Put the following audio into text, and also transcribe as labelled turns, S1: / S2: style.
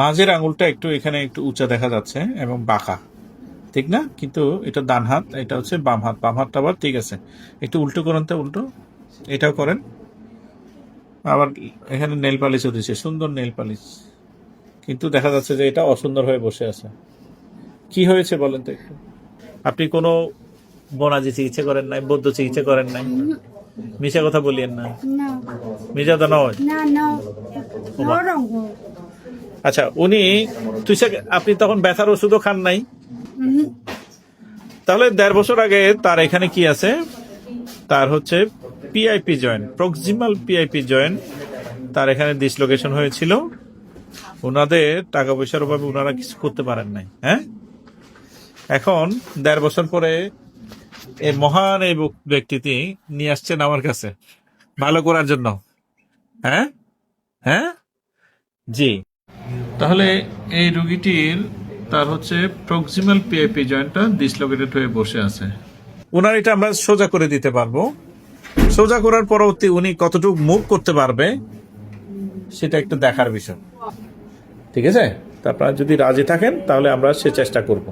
S1: মাঝের আঙুলটা একটু এখানে একটু উঁচা দেখা যাচ্ছে এবং বাঁকা, ঠিক না? কিন্তু এটা ডান হাত, এটা হচ্ছে বাম হাত। বাম হাতটা আবার ঠিক আছে। একটু উল্টো করেন তো, উল্টো এটাও করেন। আবার এখানে নেল পালিশও দিচ্ছে, সুন্দর নেল পালিশ, কিন্তু দেখা যাচ্ছে যে এটা অসুন্দর হয়ে বসে আছে। কি হয়েছে বলেন তো একটু। আপনি কোনো বনাজি চিকিৎসা করেন নাই, বৌদ্ধ চিকিৎসা করেন নাই? মিশা কথা বলিয়েন না,
S2: না
S1: মিশা তো নয়।
S2: না না
S1: ওমা।
S2: নরম
S1: আচ্ছা, উনি আপনি তখন ব্যথার ওষুধও খান নাই? তাহলে 1.5 বছর আগে তার এখানে কি আছে, তার হচ্ছে PIP joint, proximal PIP joint, তার এখানে ডিসলোকেশন হয়েছিল। ওনাদের টাকা পয়সার অভাবে ওনারা কিছু করতে পারেন নাই। হ্যাঁ, এখন 1.5 বছর পরে এই মহান এই ব্যক্তিটি নিয়ে আসছেন আমার কাছে ভালো করার জন্য। হ্যাঁ হ্যাঁ, জি। তাহলে এই রোগীটির তার হচ্ছে প্রক্সিমাল পিআইপি জয়েন্টটা ডিসলোকেটেড হয়ে বসে আছে। ওনার এটা আমরা সোজা করে দিতে পারবো। সোজা করার পরবর্তী উনি কতটুকু মুভ করতে পারবে সেটা একটু দেখার বিষয়। ঠিক আছে, তা আপনারা যদি রাজি থাকেন তাহলে আমরা সে চেষ্টা করব।